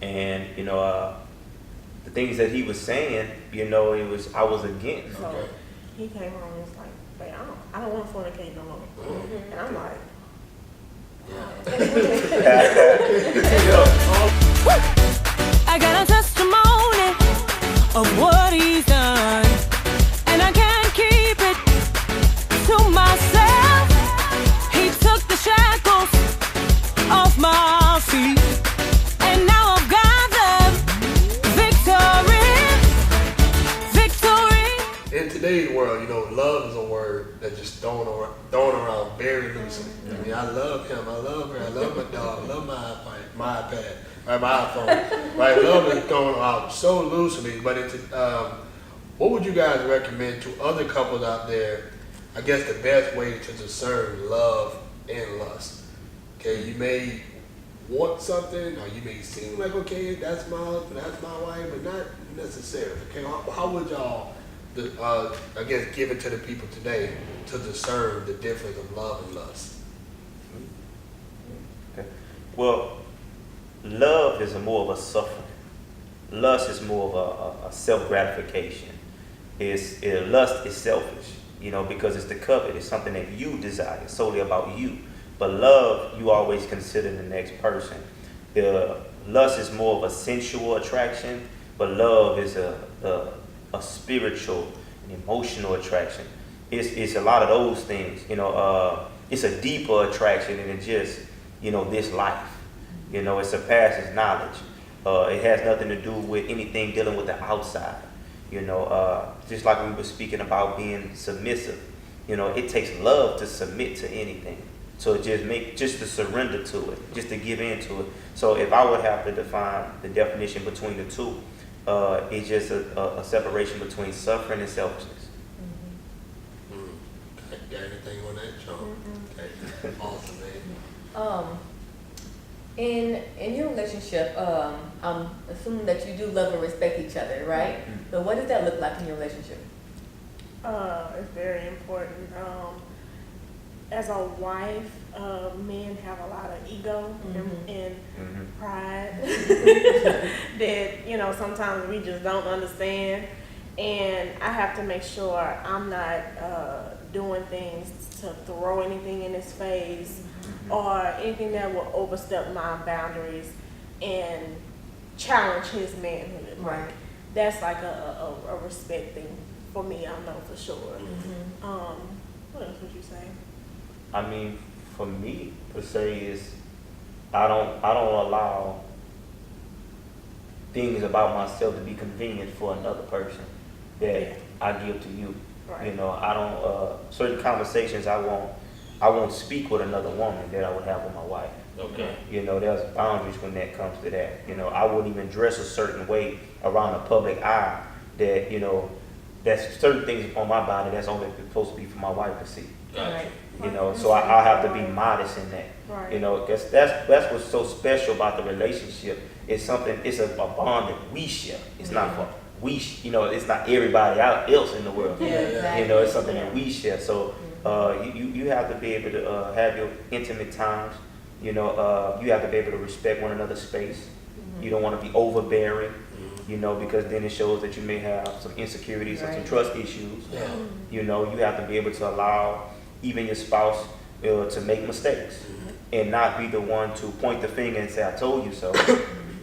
And the things that he was saying, I was against. So he came home and was like, "Babe, I don't want to fornicate no more." And I'm like, I got a testimony of what he's done, and I can't keep it to myself. He took the shackles off my feet, and now I've got the victory. In today's world, love is a word that's just thrown around very loosely. I mean, I love him, I love her, I love my dog, I love my iPad, right, my iPhone. Right, love is thrown out so loosely. But what would you guys recommend to other couples out there? I guess the best way to discern love and lust. Okay, you may want something, or you may seem like, okay, that's my husband, that's my wife, but not necessarily. Okay, how would y'all, I guess, give it to the people today to discern the difference of love and lust? Okay. Well, love is more of a suffering. Lust is more of a self-gratification. Lust is selfish, because it's the covet. It's something that you desire. It's solely about you. But love, you always consider the next person. Lust is more of a sensual attraction, but love is a spiritual and emotional attraction. It's a lot of those things. It's a deeper attraction than just this life. It surpasses knowledge. It has nothing to do with anything dealing with the outside. Just like we were speaking about being submissive. It takes love to submit to anything. So just to surrender to it, just to give in to it. So if I would have to define the definition between the two, it's just a separation between suffering and selfishness. Okay. Got anything on that, Sean? Okay. Awesome, man. In your relationship, I'm assuming that you do love and respect each other, right? But what does that look like in your relationship? it's very important. As a wife, men have a lot of ego and pride that, sometimes we just don't understand. And I have to make sure I'm not doing things to throw anything in his face or anything that will overstep my boundaries and challenge his manhood. Right. That's like a respect thing for me, I know for sure. What else would you say? I mean, for me per se is I don't allow things about myself to be convenient for another person that I give to you. Right. I don't certain conversations I won't speak with another woman that I would have with my wife. Okay. There's boundaries when that comes to that. I wouldn't even dress a certain way around a public eye that, that's certain things on my body that's only supposed to be for my wife to see. Gotcha. So I'll have to be modest in that. Right. Because that's what's so special about the relationship. It's a bond that we share. It's not for it's not everybody else in the world. Yeah, exactly. It's something that we share. So you have to be able to have your intimate times. You have to be able to respect one another's space. You don't want to be overbearing. Because then it shows that you may have some insecurities or some trust issues. Yeah. You have to be able to allow even your spouse to make mistakes and not be the one to point the finger and say, I told you so,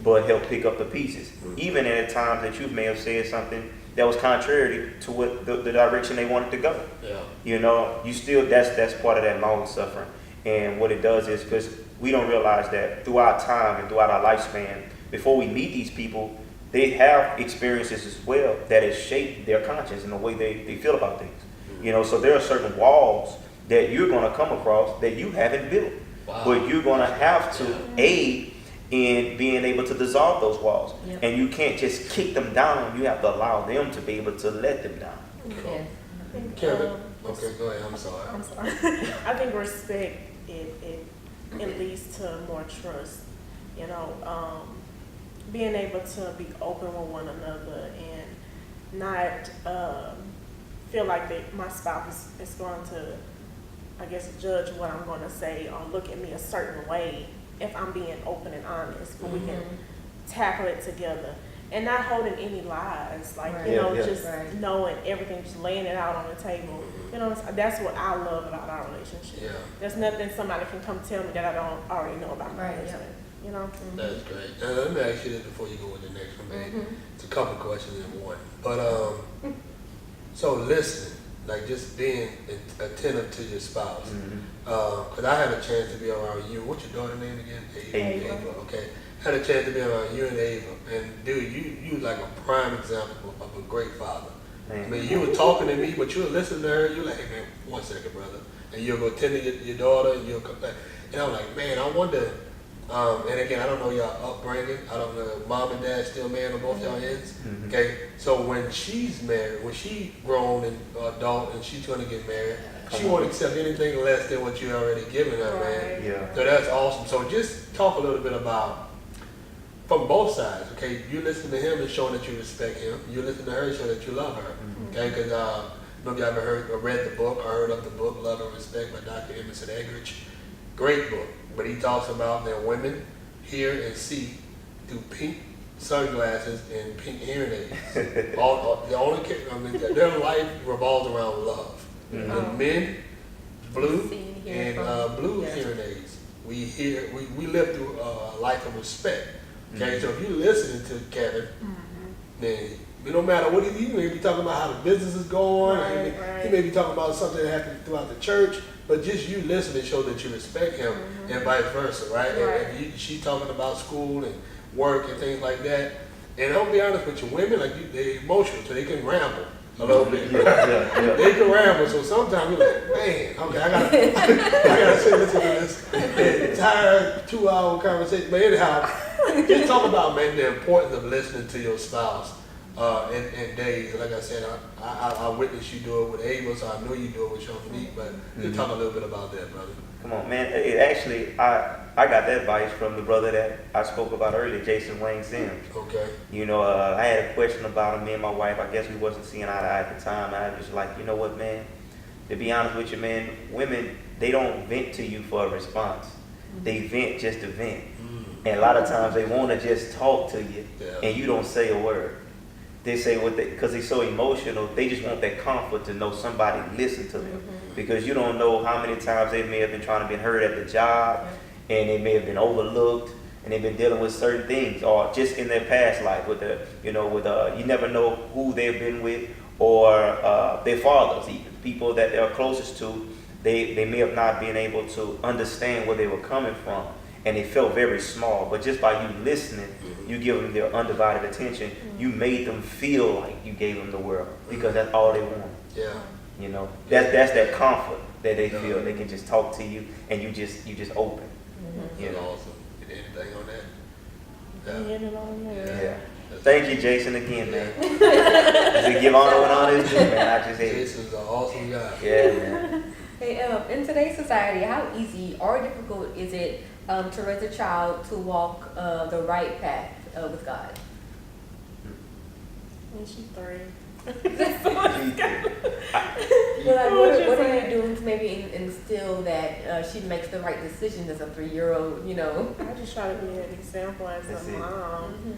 but help pick up the pieces. Even at times that you may have said something that was contrary to what the direction they wanted to go. Yeah. You still, that's part of that long suffering. And what it does is, because we don't realize that throughout time and throughout our lifespan, before we meet these people, they have experiences as well that has shaped their conscience and the way they feel about things. So there are certain walls that you're going to come across that you haven't built. Wow. But you're going to have to aid in being able to dissolve those walls. Yep. And you can't just kick them down. You have to allow them to be able to let them down. Yeah. I think, Kevin. Okay, go ahead. I'm sorry. I'm sorry. I think respect it leads to more trust. Being able to be open with one another and not feel like that my spouse is going to, I guess, judge what I'm going to say or look at me a certain way if I'm being open and honest. But we can tackle it together. And not holding any lies, like, Right. you know, Yeah, yeah. just Right. knowing everything, just laying it out on the table. You know, that's what I love about our relationship. Yeah. There's nothing somebody can come tell me that I don't already know about my Right, husband. You know? That's great. And let me ask you this before you go to the next one, man. It's a couple questions in one. But so listening, like just being attentive to your spouse. Because I had a chance to be around you. What's your daughter's name again? Ava. Okay. Had a chance to be around you and Ava. And dude, you like a prime example of a great father. Man. I mean, you were talking to me, but you were listening to her. You're like, hey man, 1 second, brother. And you'll go tend to your daughter, and you'll come back. And I'm like, man, I wonder. And again, I don't know y'all upbringing. I don't know if mom and dad still married on both y'all ends. Okay, so when she's married, when she grown and adult and she's gonna get married, she won't accept anything less than what you already given her, man. Right. Yeah. So that's awesome. So just talk a little bit about from both sides. Okay, you listen to him and showing that you respect him. You listen to her and showing that you love her. Okay, because maybe you ever heard or read the book or heard of the book Love and Respect by Dr. Emerson Eggerichs. Great book. But he talks about that women hear and see through pink sunglasses and pink hearing aids. Their life revolves around love. And men, blue See and hear and from- blue yeah. hearing aids. We live through a life of respect. Okay, so if you're listening to Kevin, then no matter what he may be talking about how the business is going, Right, he may be talking about something that happened throughout the church, but just you listening shows that you respect him, and vice versa, right? Right. And she's talking about school and work and things like that. And I'll be honest with you, women they're emotional, so they can ramble a little bit. Yeah. They can ramble, so sometimes you're like, man, okay, I gotta sit listen to this entire 2-hour conversation. But anyhow, just talk about, man, the importance of listening to your spouse in days. Like I said, I witnessed you do it with Ava, so I know you do it with Charmonique, but just talk a little bit about that, brother. Come on, man. It actually, I got that advice from the brother that I spoke about earlier, Jason Wayne Sims. Okay. You know, I had a question about him. Me and my wife, I guess we wasn't seeing eye to eye at the time. I was just like, you know what, man? To be honest with you, man, women, they don't vent to you for a response. They vent just to vent. And a lot of times they want to just talk to you, and you don't say a word. They say what because they're so emotional, they just want that comfort to know somebody listen to them. Because you don't know how many times they may have been trying to be heard at the job, and they may have been overlooked, and they've been dealing with certain things, or just in their past life with you never know who they've been with, or their fathers, even people that they're closest to. They may have not been able to understand where they were coming from, and they felt very small. But just by you listening, you give them their undivided attention. You made them feel like you gave them the world, because that's all they want. Yeah. You know, that's that comfort that they feel. They can just talk to you, and you just open. You That's know. awesome. Anything on that? You hit it on there. Yeah. Thank you, Jason, again, man. Just to give honor when honor is due, man. I just hate it. Jason's an awesome guy. Yeah, man. Hey, in today's society, how easy or difficult is it to raise a child to walk the right path with God? And she's 3. Well, like, what are you doing to maybe instill that she makes the right decisions as a 3-year-old, you know? I just try to be an example as That's a it. mom.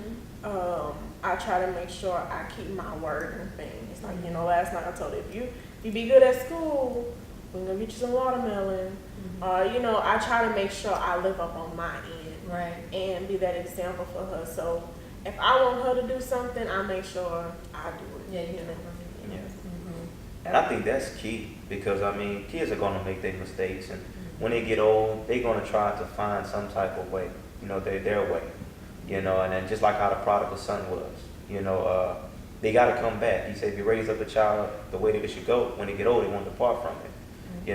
I try to make sure I keep my word and things. Like, last night I told her, if you be good at school, we're gonna get you some watermelon. I try to make sure I live up on my end. Right. And be that example for her. So if I want her to do something, I make sure I do it. Yeah, you do. Yeah. And I think that's key, because I mean, kids are gonna make their mistakes, and when they get old, they're gonna try to find some type of way, their way, and then just like how the prodigal son was, they gotta come back. He said, if you raise up a child the way that they should go, when they get old, they won't depart from it.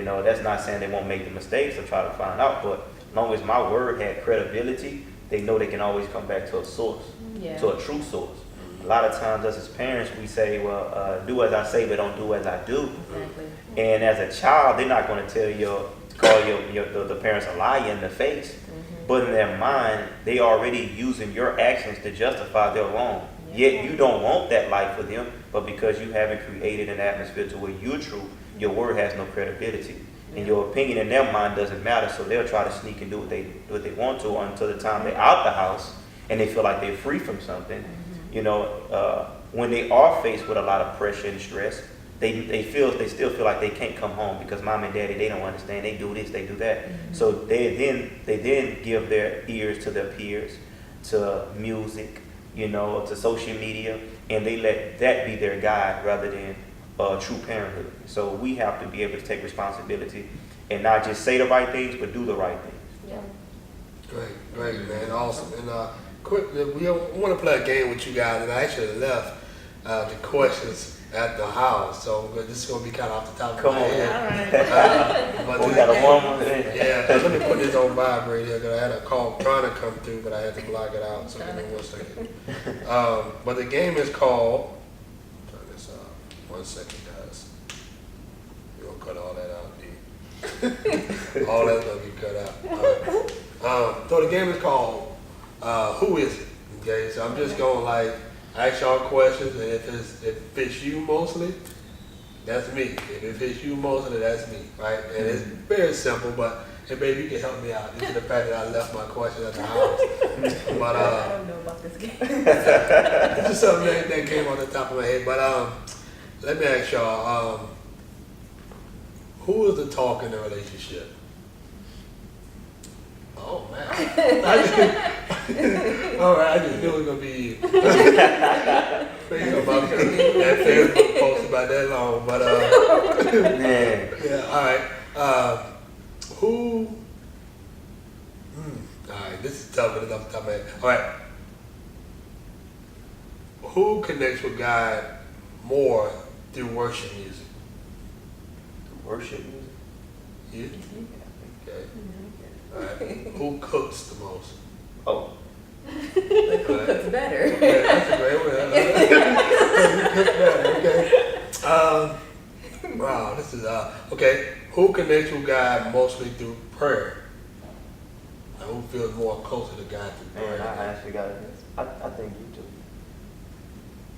That's not saying they won't make the mistakes or try to find out, but as long as my word had credibility, they know they can always come back to a source, to a true source. A lot of times, us as parents, we say, well, do as I say, but don't do as I do. Exactly. And as a child, they're not going to call the parents a liar in the face. But in their mind, they already using your actions to justify their wrong. Yet you don't want that life for them, but because you haven't created an atmosphere to where you're true, your word has no credibility. And your opinion in their mind doesn't matter, so they'll try to sneak and do what they want to until the time they're out the house. and they feel like they're free from something. You know, when they are faced with a lot of pressure and stress, they still feel like they can't come home because mom and daddy, they don't understand. They do this, they do that. So they then give their ears to their peers, to music, you know, to social media, and they let that be their guide rather than true parenthood. So we have to be able to take responsibility and not just say the right things, but do the right things. Yeah. Great, man, awesome. And quick, we want to play a game with you guys, and I actually left the questions at the house, so this is gonna be kind of off the top of my head. But We got a woman. yeah, let me put this on vibrate here because I had a call trying to come through, but I had to block it out. So give me 1 second. But the game is called. Turn this off. 1 second, guys. We're gonna cut all that out, D. All that's gonna be cut out. So the game is called Who Is It? Okay, so I'm just gonna ask y'all questions, and if it fits you mostly, that's me. If it fits you mostly, that's me, right? And it's very simple, but hey, baby, you can help me out. Due to the fact that I left my question at the house. But I don't know about this game. it's just something that came on the top of my head. But let me ask y'all, who is the talk in the relationship? Oh man. All right, I just knew it was gonna be you. Think about that Facebook post about that long, but yeah. All right. Who? All right, this is tough, but it's off the top of my head. All right. Who connects with God more through worship music? Worship music? You? Okay. All right. Who cooks the most? Oh. Like who cooks better? Yeah, that's a great one. Who cooks better? Okay. Wow, this is okay. Who connects with God mostly through prayer? Like, who feels more closer to God through prayer? Man, I actually got it. I think you do.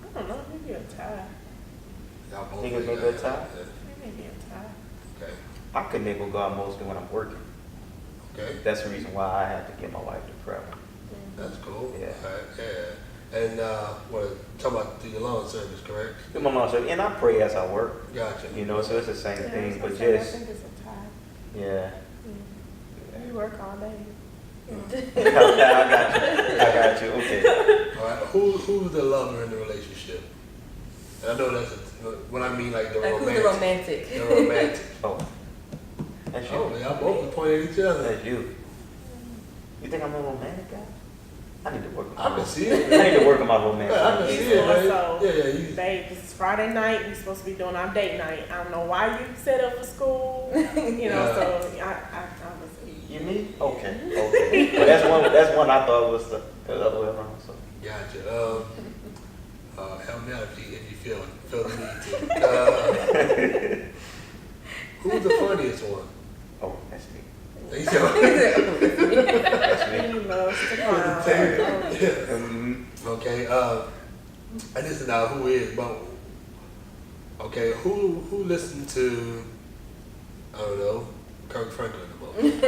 I don't know, maybe a tie. Y'all both Think it's think maybe a that. tie? Maybe a tie. Okay. I connect with God mostly when I'm working. Okay. That's the reason why I had to get my wife to pray. That's cool. Yeah. All right, yeah. And talking about the lawn service, correct? My mom said, and I pray as I work. Gotcha. You know, so it's the same thing, but I just think it's a tie. yeah. You work all day. I got you. Okay. All right. Who's the lover in the relationship? And I know that's what I mean, like the Like romantic. who's the romantic? The romantic. Oh, that's you. Oh, y'all both pointing at each other. That's you. You think I'm a romantic guy? I need to work on my I can see I it. need to work on my romantic. Yeah, I can He's see it, more man. so, Yeah, you. babe, this is Friday night. We're supposed to be doing our date night. I don't know why you set up for school. You know, Yeah. so I was. You me? Okay. Okay. But that's one I thought was the other way around. So. Gotcha. Help me out if you feel the need to. Who's the funniest one? Oh, that's me. You said- That's me. He loves to clown. Yeah. Mm-hmm. Okay. And this is not who is, but okay, who listened to I don't know Kirk Franklin the most?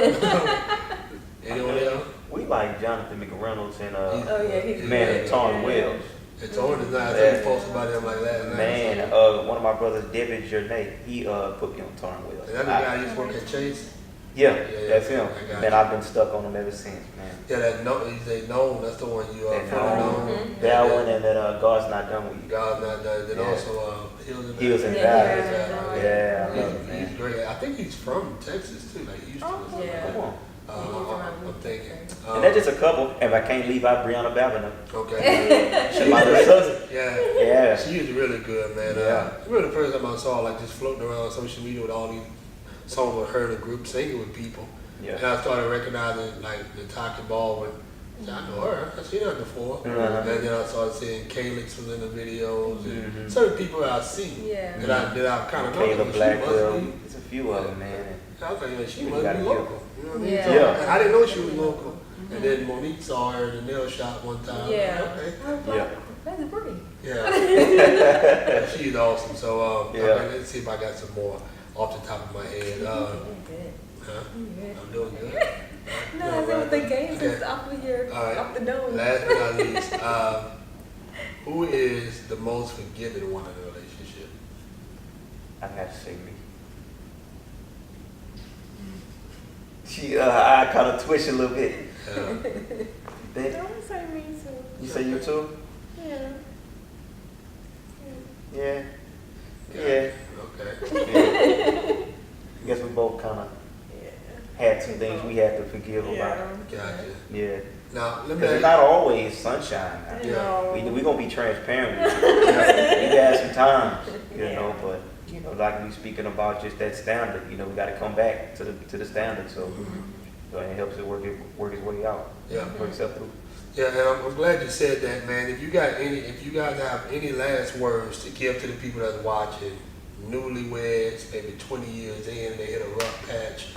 Anyone else? We like Jonathan McReynolds and Oh yeah, he's Man good. and Tom Wells. It's on the night. I think you posted about him like last night. Man, one of my brothers, David Journey, he put me on Tom Wells. Is that the guy used to work at Chase? Yeah, Yeah, that's him. I got Man, you. I've been stuck on him ever since, man. Yeah, that no, he's a known. That's the one you That fully known. known. That one and that God's Not Done With You. God not done. Then Yeah. also Hills Hills and Yeah, Valleys. yeah, Yeah, I love it, He's man. great. I think he's from Texas too. Like he used to. Oh, yeah. Come on. I'm thinking. And that's just a couple. If I can't leave out Brianna Babino. Okay. She's my little sister. Yeah. Yeah. She is really good, man. Yeah. I remember the first time I saw her, like just floating around social media with all these songs with her in a group singing with people. Yeah. And I started recognizing like Natasha Baldwin. I know her. I've seen her before. Uh-huh. And then I started seeing Calix was in the videos and Mhm. certain people I've seen Yeah. that I kind of know. Kayla She Blackwell. must be. There's a few of them, man. I was like, man, she We must gotta be get local. You know what I mean? Yeah. So, I didn't know she was local. And then Monique saw her in the nail shop one time. Yeah. Okay. Yeah. That's pretty. Yeah. She's awesome. So Yeah. okay, let's see if I got some more off the top of my head. You're good. Huh? You're good. I'm doing good. No, I said with the games is off of your, All right. off the dome. Last but not least, who is the most forgiving one in the relationship? I have to say me. She, I kind of twitch a little bit. I would say me too. You say you too? Yeah. Yeah. Yeah. Okay. I guess we both kind of had some things we had to forgive about. Gotcha. Yeah. Now, let me Because it's ask not always sunshine. Yeah. No. We gonna be transparent with you. We had some times, you know, but you know, like we speaking about just that standard. You know, we got to come back to the standard. So, so it helps it work its way out. Yeah. Work itself through. Yeah, and I'm glad you said that, man. If you guys have any last words to give to the people that's watching, newlyweds, maybe 20 years in, they hit a rough patch.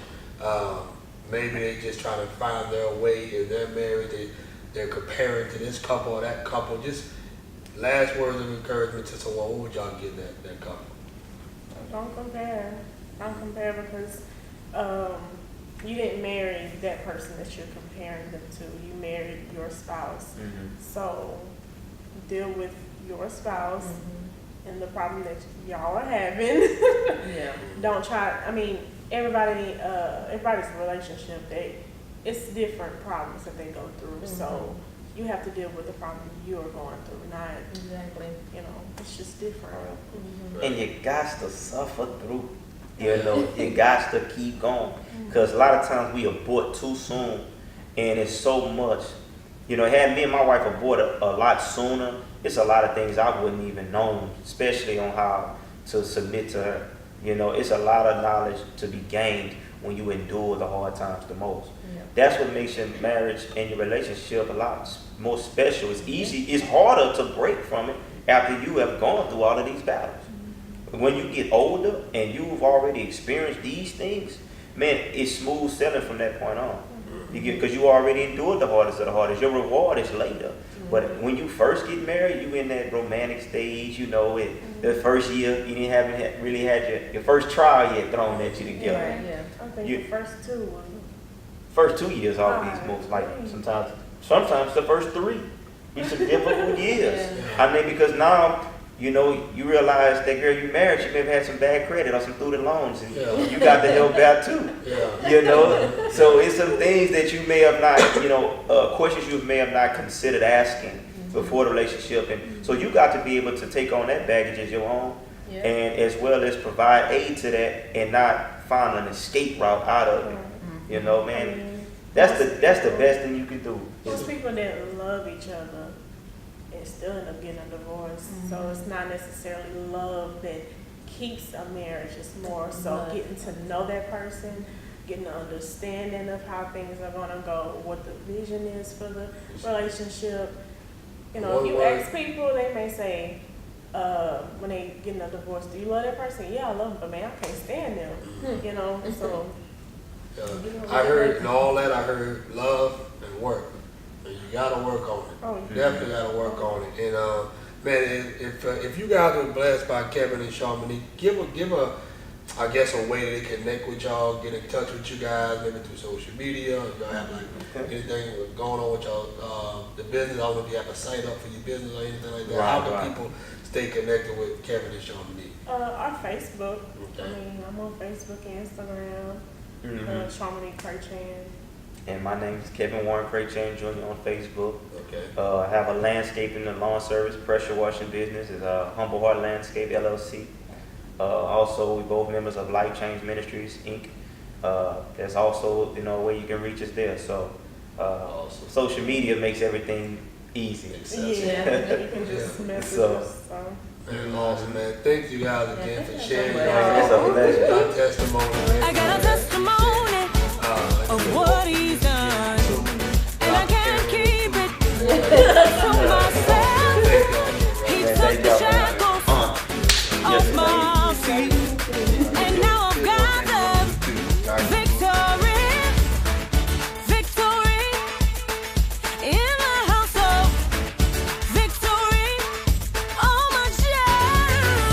Maybe they just trying to find their way in their marriage. They're comparing to this couple or that couple. Just last words of encouragement to someone. What would y'all give that couple? Don't compare. Don't compare because you didn't marry that person that you're comparing them to. You married your spouse. So deal with your spouse and the problem that y'all are having. Yeah. Don't try. I mean, everybody's relationship, it's different problems that they go through. So you have to deal with the problem you are going through, not Exactly. you know. It's just different. And you got to suffer through. You know, you got to keep going. Because a lot of times we abort too soon, and it's so much. You know, had me and my wife aborted a lot sooner, it's a lot of things I wouldn't even known, especially on how to submit to her. You know, it's a lot of knowledge to be gained when you endure the hard times the most. Yeah. That's what makes your marriage and your relationship a lot more special. It's easy, it's harder to break from it after you have gone through all of these battles. When you get older and you've already experienced these things, man, it's smooth sailing from that point on. Because you already endured the hardest of the hardest. Your reward is later. But when you first get married, you in that romantic stage, you know, the first year, you haven't really had your first trial yet thrown at you together. Right, yeah. I think You- the first two was First 2 years always most like sometimes the first 3. These are difficult years. I mean, because now, you know, you realize that girl you married, she may have had some bad credit or some student loans, and you got to help out too. Yeah. You know, so it's some things that you may have not, you know, questions you may have not considered asking before the relationship, and so you got to be able to take on that baggage as your own, Yeah. and as well as provide aid to that, and not find an escape route out of it. You know, man, that's the best thing you can do. most people that love each other and still end up getting a divorce. So it's not necessarily love that keeps a marriage. It's more so Love. getting to know that person, getting an understanding of how things are going to go, what the vision is for the relationship. You know, if you ask people, they may say, when they getting a divorce, do you love that person? Yeah, I love them, but man, I can't stand them. You know, so. I heard in all that, I heard love and work. And you gotta work on it. Oh, Definitely gotta work on it. And man, if you guys were blessed by Kevin and Charmonique, give a I guess a way to connect with y'all, get in touch with you guys, maybe through social media. If y'all have like anything going on with y'all, the business. I don't know if you have a site up for your business or anything like that. How can people stay connected with Kevin and Charmonique? Our Facebook. Okay. I mean, I'm on Facebook and Instagram. Charmonique Cray-Chan. And my name is Kevin Warren Cray-Chan Jr. on Facebook. Okay. I have a landscaping and lawn service, pressure washing business. It's Humble Heart Landscape LLC. Also, we both members of Life Change Ministries Inc. There's also, you know, a way you can reach us there. So, Awesome. social media makes everything easy. Yeah, you can just message us. So. Very awesome, man. Thank you guys again for sharing It's a pleasure. your testimony. I got a testimony.